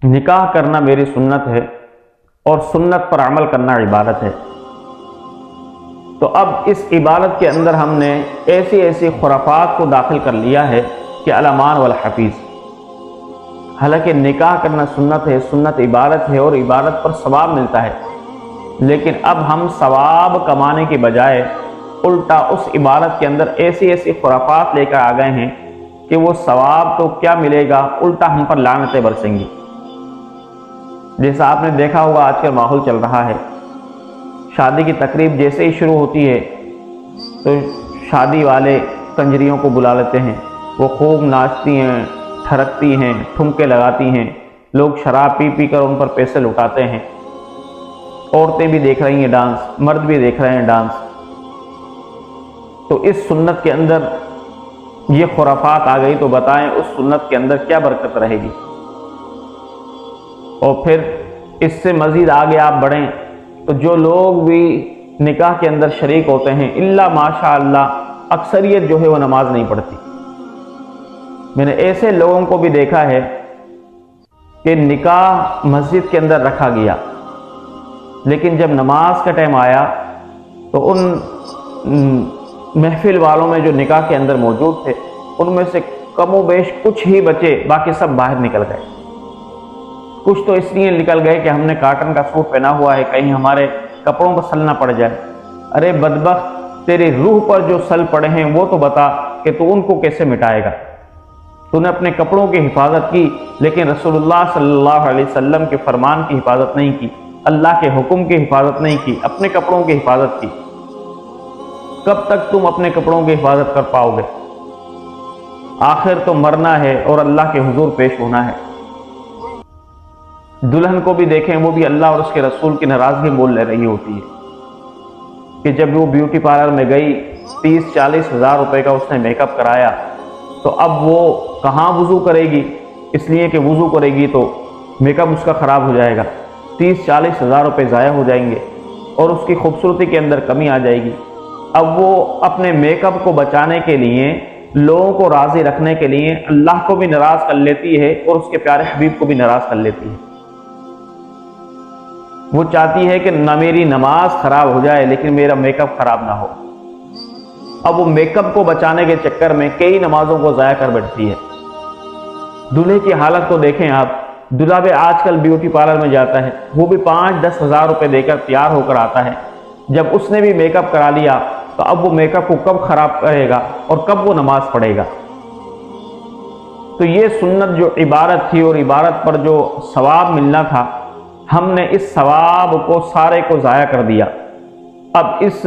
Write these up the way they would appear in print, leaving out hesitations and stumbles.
نکاح کرنا میری سنت ہے اور سنت پر عمل کرنا عبادت ہے۔ تو اب اس عبادت کے اندر ہم نے ایسی خرافات کو داخل کر لیا ہے کہ الامان والحفیظ، حالانکہ نکاح کرنا سنت ہے، سنت عبادت ہے اور عبادت پر ثواب ملتا ہے، لیکن اب ہم ثواب کمانے کے بجائے الٹا اس عبادت کے اندر ایسی خرافات لے کر آ گئے ہیں کہ وہ ثواب تو کیا ملے گا، الٹا ہم پر لعنتیں برسیں گی۔ جیسا آپ نے دیکھا ہوگا آج کل ماحول چل رہا ہے، شادی کی تقریب جیسے ہی شروع ہوتی ہے تو شادی والے کنجریوں کو بلا لیتے ہیں، وہ خوب ناچتی ہیں، ٹھڑکتی ہیں، ٹھمکے لگاتی ہیں، لوگ شراب پی کر ان پر پیسے لٹاتے ہیں، عورتیں بھی دیکھ رہی ہیں ڈانس، مرد بھی دیکھ رہے ہیں ڈانس۔ تو اس سنت کے اندر یہ خرافات آ گئی تو بتائیں اس سنت کے اندر کیا برکت رہے گی؟ اور پھر اس سے مزید آگے آپ بڑھیں تو جو لوگ بھی نکاح کے اندر شریک ہوتے ہیں الا ماشاء اللہ اکثریت جو ہے وہ نماز نہیں پڑھتی۔ میں نے ایسے لوگوں کو بھی دیکھا ہے کہ نکاح مسجد کے اندر رکھا گیا، لیکن جب نماز کا ٹائم آیا تو ان محفل والوں میں جو نکاح کے اندر موجود تھے ان میں سے کم و بیش کچھ ہی بچے، باقی سب باہر نکل گئے۔ کچھ تو اس لیے نکل گئے کہ ہم نے کاٹن کا سوٹ پہنا ہوا ہے، کہیں ہمارے کپڑوں پر سل نہ پڑ جائے۔ ارے بدبخت، تیری روح پر جو سل پڑے ہیں وہ تو بتا کہ تو ان کو کیسے مٹائے گا۔ تو نے اپنے کپڑوں کی حفاظت کی لیکن رسول اللہ صلی اللہ علیہ وسلم کے فرمان کی حفاظت نہیں کی، اللہ کے حکم کی حفاظت نہیں کی، اپنے کپڑوں کی حفاظت کی۔ کب تک تم اپنے کپڑوں کی حفاظت کر پاؤ گے؟ آخر تو مرنا ہے اور اللہ کے حضور پیش ہونا ہے۔ دلہن کو بھی دیکھیں، وہ بھی اللہ اور اس کے رسول کی ناراضگی مول لے رہی ہوتی ہے کہ جب وہ بیوٹی پارلر میں گئی 30-40 ہزار روپے کا اس نے میک اپ کرایا، تو اب وہ کہاں وضو کرے گی؟ اس لیے کہ وضو کرے گی تو میک اپ اس کا خراب ہو جائے گا، 30-40 ہزار روپے ضائع ہو جائیں گے اور اس کی خوبصورتی کے اندر کمی آ جائے گی۔ اب وہ اپنے میک اپ کو بچانے کے لیے، لوگوں کو راضی رکھنے کے لیے اللہ کو بھی ناراض کر لیتی ہے اور اس کے پیارے حبیب کو بھی ناراض کر لیتی ہے۔ وہ چاہتی ہے کہ نہ میری نماز خراب ہو جائے لیکن میرا میک اپ خراب نہ ہو۔ اب وہ میک اپ کو بچانے کے چکر میں کئی نمازوں کو ضائع کر بیٹھتی ہے۔ دلہے کی حالت کو دیکھیں آپ، دلہا بھی آج کل بیوٹی پارلر میں جاتا ہے، وہ بھی 5-10 ہزار روپے دے کر تیار ہو کر آتا ہے۔ جب اس نے بھی میک اپ کرا لیا تو اب وہ میک اپ کو کب خراب کرے گا اور کب وہ نماز پڑھے گا؟ تو یہ سنت جو عبادت تھی اور عبادت پر جو ثواب ملنا تھا، ہم نے اس ثواب کو سارے کو ضائع کر دیا۔ اب اس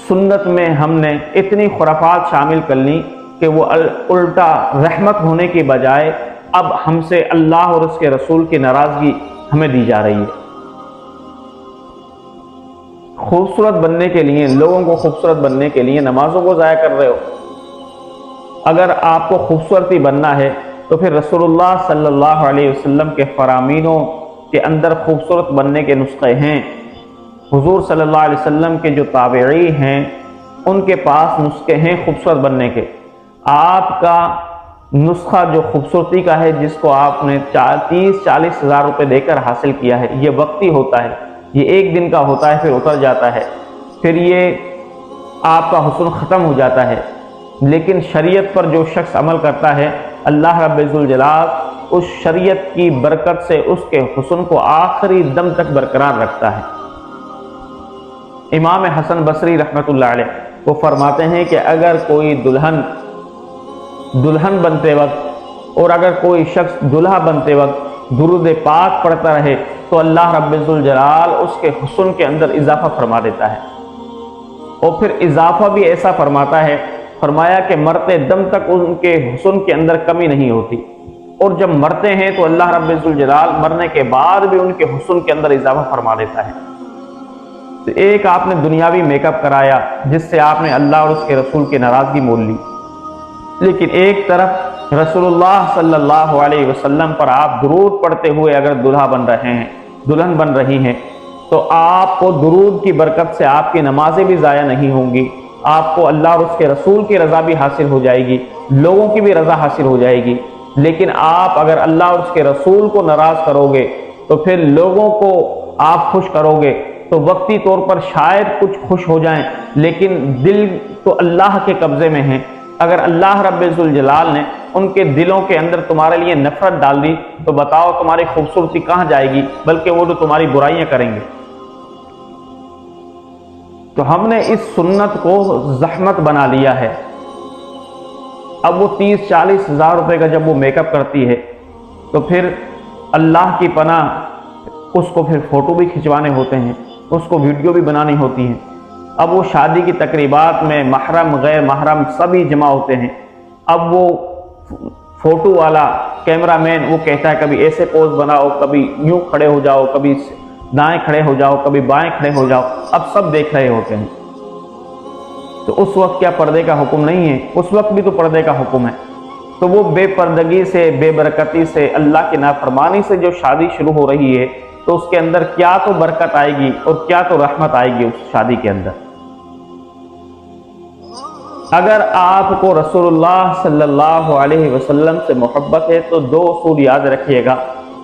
سنت میں ہم نے اتنی خرافات شامل کر لی کہ وہ الٹا رحمت ہونے کے بجائے اب ہم سے اللہ اور اس کے رسول کی ناراضگی ہمیں دی جا رہی ہے۔ خوبصورت بننے کے لیے، لوگوں کو خوبصورت بننے کے لیے نمازوں کو ضائع کر رہے ہو۔ اگر آپ کو خوبصورتی بننا ہے تو پھر رسول اللہ صلی اللہ علیہ وسلم کے فرامینوں کے اندر خوبصورت بننے کے نسخے ہیں۔ حضور صلی اللہ علیہ وسلم کے جو تابعی ہیں ان کے پاس نسخے ہیں خوبصورت بننے کے۔ آپ کا نسخہ جو خوبصورتی کا ہے، جس کو آپ نے 30-40 ہزار روپے دے کر حاصل کیا ہے، یہ وقتی ہوتا ہے، یہ ایک دن کا ہوتا ہے، پھر اتر جاتا ہے، پھر یہ آپ کا حسن ختم ہو جاتا ہے۔ لیکن شریعت پر جو شخص عمل کرتا ہے، اللہ رب ذوالجلال اس شریعت کی برکت سے اس کے حسن کو آخری دم تک برقرار رکھتا ہے۔ امام حسن بصری رحمۃ اللہ علیہ وہ فرماتے ہیں کہ اگر کوئی دلہن بنتے وقت اور اگر کوئی شخص دلہا بنتے وقت درود پاک پڑھتا رہے تو اللہ رب ذوالجلال اس کے حسن کے اندر اضافہ فرما دیتا ہے، اور پھر اضافہ بھی ایسا فرماتا ہے، فرمایا کہ مرتے دم تک ان کے حسن کے اندر کمی نہیں ہوتی، اور جب مرتے ہیں تو اللہ رب ذوالجلال مرنے کے بعد بھی ان کے حسن کے اندر اضافہ فرما دیتا ہے۔ تو ایک آپ نے دنیاوی میک اپ کرایا جس سے آپ نے اللہ اور اس کے رسول کی ناراضگی مول لی، لیکن ایک طرف رسول اللہ صلی اللہ علیہ وسلم پر آپ درود پڑھتے ہوئے اگر دلہا بن رہے ہیں، دلہن بن رہی ہیں، تو آپ کو درود کی برکت سے آپ کی نمازیں بھی ضائع نہیں ہوں گی، آپ کو اللہ اور اس کے رسول کی رضا بھی حاصل ہو جائے گی، لوگوں کی بھی رضا حاصل ہو جائے گی۔ لیکن آپ اگر اللہ اور اس کے رسول کو ناراض کرو گے تو پھر لوگوں کو آپ خوش کرو گے تو وقتی طور پر شاید کچھ خوش ہو جائیں، لیکن دل تو اللہ کے قبضے میں ہیں۔ اگر اللہ رب ذوالجلال نے ان کے دلوں کے اندر تمہارے لیے نفرت ڈال دی تو بتاؤ تمہاری خوبصورتی کہاں جائے گی، بلکہ وہ تو تمہاری برائیاں کریں گے۔ تو ہم نے اس سنت کو زحمت بنا لیا ہے۔ اب وہ 30-40 ہزار روپے کا جب وہ میک اپ کرتی ہے تو پھر اللہ کی پناہ اس کو پھر فوٹو بھی کھنچوانے ہوتے ہیں، اس کو ویڈیو بھی بنانی ہوتی ہیں۔ اب وہ شادی کی تقریبات میں محرم غیر محرم سبھی جمع ہوتے ہیں۔ اب وہ فوٹو والا کیمرہ مین وہ کہتا ہے کبھی ایسے پوز بناؤ، کبھی یوں کھڑے ہو جاؤ، کبھی دائیں کھڑے ہو جاؤ، کبھی بائیں کھڑے ہو جاؤ، اب سب دیکھ رہے ہوتے ہیں۔ تو اس وقت کیا پردے کا حکم نہیں ہے؟ اس وقت بھی تو پردے کا حکم ہے۔ تو وہ بے پردگی سے، بے برکتی سے، اللہ کی نافرمانی سے جو شادی شروع ہو رہی ہے تو اس کے اندر کیا تو برکت آئے گی اور کیا تو رحمت آئے گی اس شادی کے اندر۔ اگر آپ کو رسول اللہ صلی اللہ علیہ وسلم سے محبت ہے تو دو اصول یاد رکھیے گا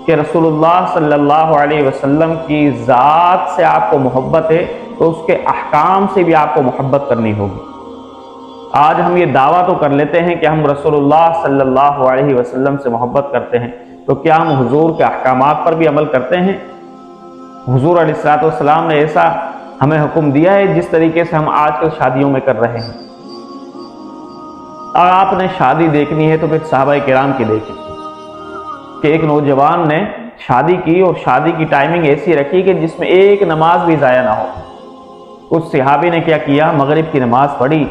کہ رسول اللہ صلی اللہ علیہ وسلم کی ذات سے آپ کو محبت ہے تو اس کے احکام سے بھی آپ کو محبت کرنی ہوگی۔ آج ہم یہ دعویٰ تو کر لیتے ہیں کہ ہم رسول اللہ صلی اللہ علیہ وسلم سے محبت کرتے ہیں، تو کیا ہم حضور کے احکامات پر بھی عمل کرتے ہیں؟ حضور علیہ السلام نے ایسا ہمیں حکم دیا ہے جس طریقے سے ہم آج کل شادیوں میں کر رہے ہیں۔ اگر آپ نے شادی دیکھنی ہے تو پھر صحابہ کرام کی دیکھیں کہ ایک نوجوان نے شادی کی اور شادی کی ٹائمنگ ایسی رکھی کہ جس میں ایک نماز بھی ضائع نہ ہو۔ اس صحابی نے کیا کیا؟ مغرب کی نماز پڑھی،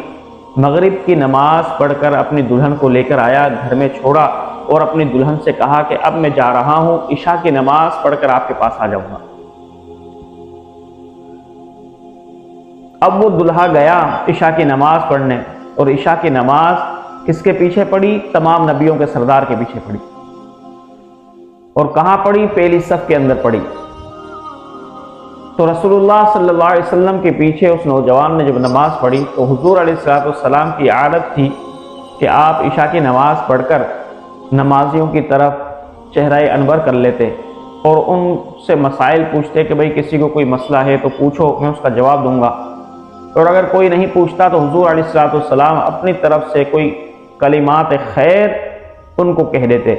مغرب کی نماز پڑھ کر اپنی دلہن کو لے کر آیا، گھر میں چھوڑا اور اپنی دلہن سے کہا کہ اب میں جا رہا ہوں، عشاء کی نماز پڑھ کر آپ کے پاس آ جاؤں گا۔ اب وہ دلہا گیا عشاء کی نماز پڑھنے، اور عشاء کی نماز کس کے پیچھے پڑھی؟ تمام نبیوں کے سردار کے پیچھے پڑھی۔ اور کہاں پڑھی؟ پہلی صف کے اندر پڑھی۔ تو رسول اللہ صلی اللہ علیہ وسلم کے پیچھے اس نوجوان نے جب نماز پڑھی تو حضور علیہ السلام کی عادت تھی کہ آپ عشاء کی نماز پڑھ کر نمازیوں کی طرف چہرہ انور کر لیتے اور ان سے مسائل پوچھتے کہ بھئی کسی کو کوئی مسئلہ ہے تو پوچھو، میں اس کا جواب دوں گا۔ اور اگر کوئی نہیں پوچھتا تو حضور علیہ السلام اپنی طرف سے کوئی کلمات خیر ان کو کہہ دیتے۔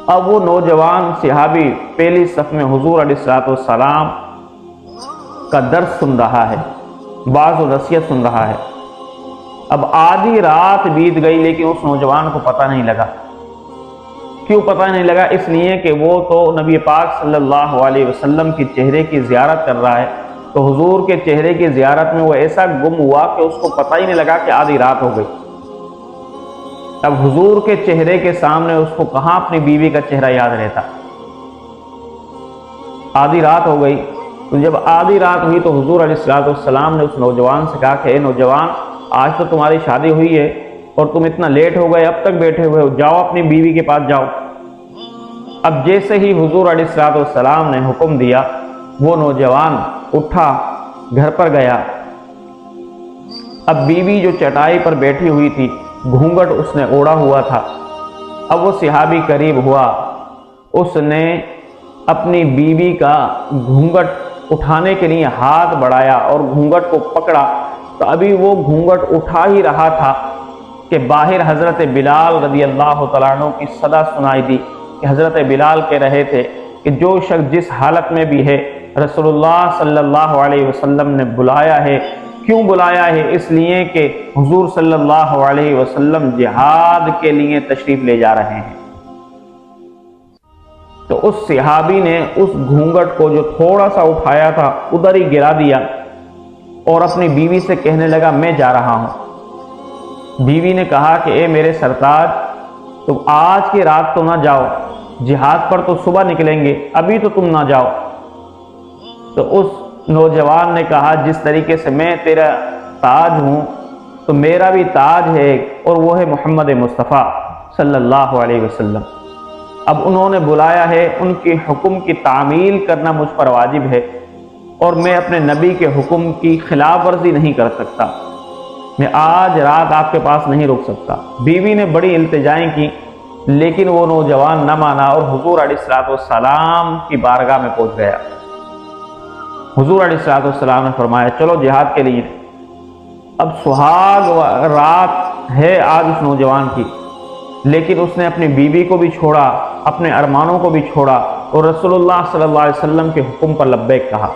اب وہ نوجوان صحابی پہلی صف میں حضور علیہ السلام کا درس سن رہا ہے، بعض و نصیحت سن رہا ہے۔ اب آدھی رات بیت گئی لیکن اس نوجوان کو پتہ نہیں لگا۔ کیوں پتہ نہیں لگا؟ اس لیے کہ وہ تو نبی پاک صلی اللہ علیہ وسلم کی چہرے کی زیارت کر رہا ہے، تو حضور کے چہرے کی زیارت میں وہ ایسا گم ہوا کہ اس کو پتہ ہی نہیں لگا کہ آدھی رات ہو گئی۔ اب حضور کے چہرے کے سامنے اس کو کہاں اپنی بیوی کا چہرہ یاد رہتا؟ آدھی رات ہو گئی۔ تو جب آدھی رات ہوئی تو حضور علیہ السلام نے اس نوجوان سے کہا کہ اے نوجوان، آج تو تمہاری شادی ہوئی ہے اور تم اتنا لیٹ ہو گئے، اب تک بیٹھے ہوئے ہو، جاؤ اپنی بیوی کے پاس جاؤ۔ اب جیسے ہی حضور علیہ السلام نے حکم دیا وہ نوجوان اٹھا، گھر پر گیا۔ اب بیوی جو چٹائی پر بیٹھی ہوئی تھی، گھونگھٹ اس نے اوڑھا ہوا تھا۔ اب وہ صحابی قریب ہوا، اس نے اپنی بیوی کا گھونگھٹ اٹھانے کے لیے ہاتھ بڑھایا اور گھونگھٹ کو پکڑا، تو ابھی وہ گھونگھٹ اٹھا ہی رہا تھا کہ باہر حضرت بلال رضی اللہ تعالیٰ عنہ کی صدا سنائی دی کہ حضرت بلال کہہ رہے تھے کہ جو شخص جس حالت میں بھی ہے رسول اللہ صلی اللہ علیہ وسلم نے بلایا ہے۔ کیوں بلایا ہے؟ اس لیے کہ حضور صلی اللہ علیہ وسلم جہاد کے لیے تشریف لے جا رہے ہیں۔ تو اس صحابی نے اس گھونگھٹ کو جو تھوڑا سا اٹھایا تھا ادھر ہی گرا دیا اور اپنی بیوی سے کہنے لگا میں جا رہا ہوں۔ بیوی نے کہا کہ اے میرے سرتاج، تم آج کی رات تو نہ جاؤ، جہاد پر تو صبح نکلیں گے، ابھی تو تم نہ جاؤ۔ تو اس نوجوان نے کہا جس طریقے سے میں تیرا تاج ہوں تو میرا بھی تاج ہے اور وہ ہے محمد مصطفیٰ صلی اللہ علیہ وسلم۔ اب انہوں نے بلایا ہے، ان کے حکم کی تعمیل کرنا مجھ پر واجب ہے اور میں اپنے نبی کے حکم کی خلاف ورزی نہیں کر سکتا، میں آج رات آپ کے پاس نہیں رک سکتا۔ بیوی نے بڑی التجائیں کی لیکن وہ نوجوان نہ مانا اور حضور علیہ الصلوۃ والسلام کی بارگاہ میں پہنچ گیا۔ حضور علیہ الصلوۃ والسلام نے فرمایا چلو جہاد کے لیے۔ اب سہاگ رات ہے آج اس نوجوان کی، لیکن اس نے اپنی بیوی کو بھی چھوڑا، اپنے ارمانوں کو بھی چھوڑا اور رسول اللہ صلی اللہ علیہ وسلم کے حکم پر لبیک کہا۔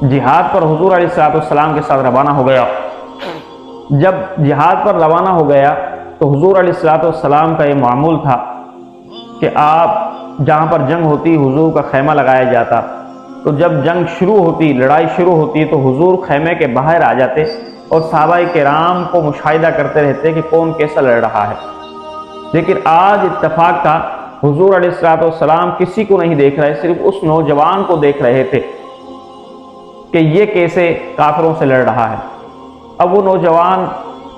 جہاد پر حضور علیہ الصلوۃ والسلام کے ساتھ روانہ ہو گیا۔ جب جہاد پر روانہ ہو گیا تو حضور علیہ الصلوۃ والسلام کا یہ معمول تھا کہ آپ جہاں پر جنگ ہوتی حضور کا خیمہ لگایا جاتا، تو جب جنگ شروع ہوتی، لڑائی شروع ہوتی تو حضور خیمے کے باہر آ جاتے اور صحابہ کرام کو مشاہدہ کرتے رہتے کہ کون کیسا لڑ رہا ہے۔ لیکن آج اتفاق تھا، حضور علیہ الصلوۃ والسلام کسی کو نہیں دیکھ رہے، صرف اس نوجوان کو دیکھ رہے تھے کہ یہ کیسے کافروں سے لڑ رہا ہے۔ اب وہ نوجوان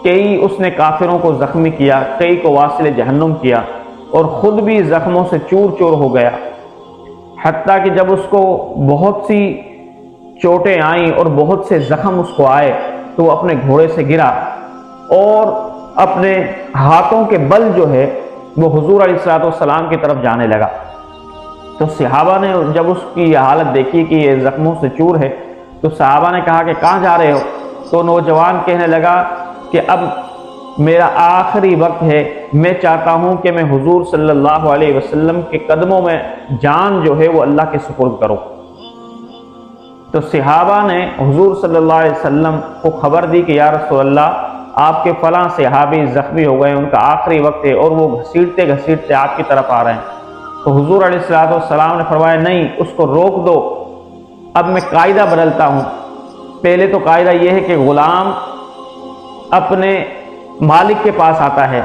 کئی اس نے کافروں کو زخمی کیا، کئی کو واصل جہنم کیا اور خود بھی زخموں سے چور چور ہو گیا، حتیٰ کہ جب اس کو بہت سی چوٹیں آئیں اور بہت سے زخم اس کو آئے تو وہ اپنے گھوڑے سے گرا اور اپنے ہاتھوں کے بل جو ہے وہ حضور علیہ الصلوۃ والسلام کی طرف جانے لگا۔ تو صحابہ نے جب اس کی یہ حالت دیکھی کہ یہ زخموں سے چور ہے تو صحابہ نے کہا کہ کہاں جا رہے ہو؟ تو نوجوان کہنے لگا کہ اب میرا آخری وقت ہے، میں چاہتا ہوں کہ میں حضور صلی اللہ علیہ وسلم کے قدموں میں جان جو ہے وہ اللہ کے سپرد کروں۔ تو صحابہ نے حضور صلی اللہ علیہ وسلم کو خبر دی کہ یا رسول اللہ آپ کے فلاں صحابی زخمی ہو گئے، ان کا آخری وقت ہے اور وہ گھسیٹتے گھسیٹتے آپ کی طرف آ رہے ہیں۔ تو حضور علیہ الصلوۃ والسلام نے فرمایا نہیں، اس کو روک دو، اب میں قاعدہ بدلتا ہوں۔ پہلے تو قاعدہ یہ ہے کہ غلام اپنے مالک کے پاس آتا ہے،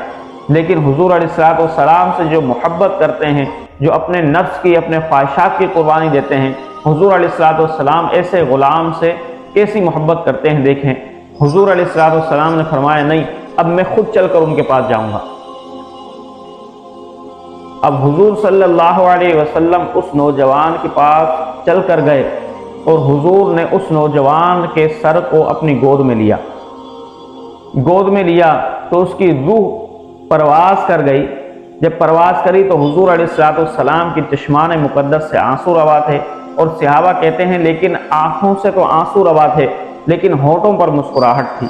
لیکن حضور علیہ الصلوۃ والسلام سے جو محبت کرتے ہیں، جو اپنے نفس کی، اپنے خواہشات کی قربانی دیتے ہیں، حضور علیہ الصلوۃ والسلام ایسے غلام سے کیسی محبت کرتے ہیں دیکھیں۔ حضور علیہ الصلوۃ والسلام نے فرمایا نہیں، اب میں خود چل کر ان کے پاس جاؤں گا۔ اب حضور صلی اللہ علیہ وسلم اس نوجوان کے پاس چل کر گئے اور حضور نے اس نوجوان کے سر کو اپنی گود میں لیا۔ گود میں لیا تو اس کی روح پرواز کر گئی۔ جب پرواز کری تو حضور علیہ الصلوۃ والسلام کی چشمان مقدس سے آنسو روا تھے، اور صحابہ کہتے ہیں لیکن آنکھوں سے تو آنسو روا تھے لیکن ہونٹوں پر مسکراہٹ تھی۔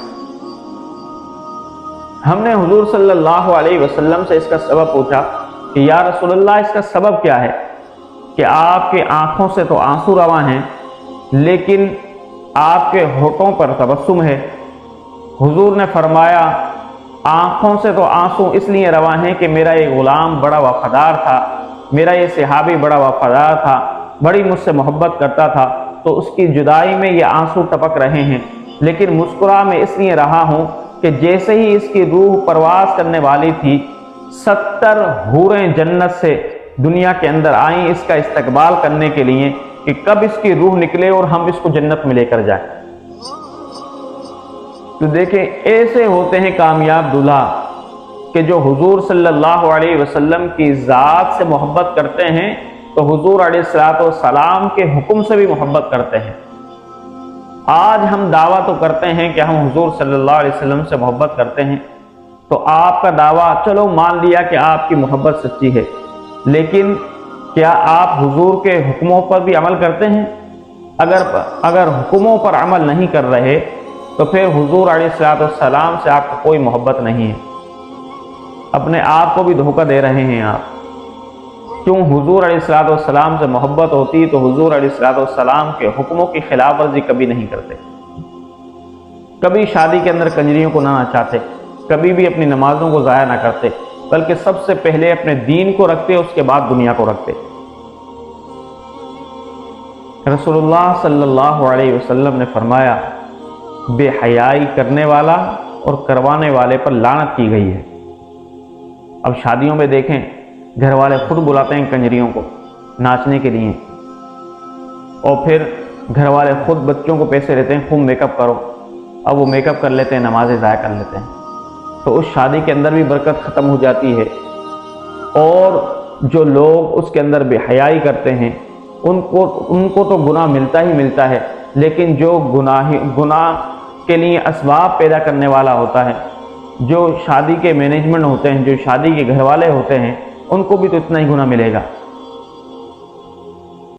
ہم نے حضور صلی اللہ علیہ وسلم سے اس کا سبب پوچھا کہ یا رسول اللہ اس کا سبب کیا ہے کہ آپ کے آنکھوں سے تو آنسو روا ہیں لیکن آپ کے ہونٹوں پر تبسم ہے۔ حضور نے فرمایا آنکھوں سے تو آنسو اس لیے روا ہیں کہ میرا یہ غلام بڑا وفادار تھا، میرا یہ صحابی بڑا وفادار تھا، بڑی مجھ سے محبت کرتا تھا، تو اس کی جدائی میں یہ آنسو ٹپک رہے ہیں، لیکن مسکرا میں اس لیے رہا ہوں کہ جیسے ہی اس کی روح پرواز کرنے والی تھی 70 حوریں جنت سے دنیا کے اندر آئیں اس کا استقبال کرنے کے لیے کہ کب اس کی روح نکلے اور ہم اس کو جنت میں لے کر جائیں۔ تو دیکھیں ایسے ہوتے ہیں کامیاب دلہا کہ جو حضور صلی اللہ علیہ وسلم کی ذات سے محبت کرتے ہیں تو حضور علیہ الصلوۃ والسلام کے حکم سے بھی محبت کرتے ہیں۔ آج ہم دعویٰ تو کرتے ہیں کہ ہم حضور صلی اللہ علیہ وسلم سے محبت کرتے ہیں، تو آپ کا دعویٰ چلو مان لیا کہ آپ کی محبت سچی ہے، لیکن کیا آپ حضور کے حکموں پر بھی عمل کرتے ہیں؟ اگر حکموں پر عمل نہیں کر رہے تو پھر حضور علیہ الصلوۃ والسلام سے آپ کو کوئی محبت نہیں ہے، اپنے آپ کو بھی دھوکہ دے رہے ہیں آپ۔ کیوں حضور علیہ الصلوۃ والسلام سے محبت ہوتی تو حضور علیہ الصلوۃ والسلام کے حکموں کی خلاف ورزی کبھی نہیں کرتے، کبھی شادی کے اندر کنجریوں کو نہ نچاتے، کبھی بھی اپنی نمازوں کو ضائع نہ کرتے، بلکہ سب سے پہلے اپنے دین کو رکھتے، اس کے بعد دنیا کو رکھتے۔ رسول اللہ صلی اللہ علیہ وسلم نے فرمایا بے حیائی کرنے والا اور کروانے والے پر لعنت کی گئی ہے۔ اب شادیوں میں دیکھیں گھر والے خود بلاتے ہیں کنجریوں کو ناچنے کے لیے، اور پھر گھر والے خود بچوں کو پیسے دیتے ہیں خوب میک اپ کرو، اب وہ میک اپ کر لیتے ہیں، نمازیں ضائع کر لیتے ہیں، تو اس شادی کے اندر بھی برکت ختم ہو جاتی ہے۔ اور جو لوگ اس کے اندر بے حیائی کرتے ہیں ان کو تو گناہ ملتا ہی ملتا ہے، لیکن جو گناہ کے لیے اسباب پیدا کرنے والا ہوتا ہے جو شادی کے مینجمنٹ ہوتے ہیں، جو شادی کے گھر والے ہوتے ہیں، ان کو بھی تو اتنا ہی گناہ ملے گا۔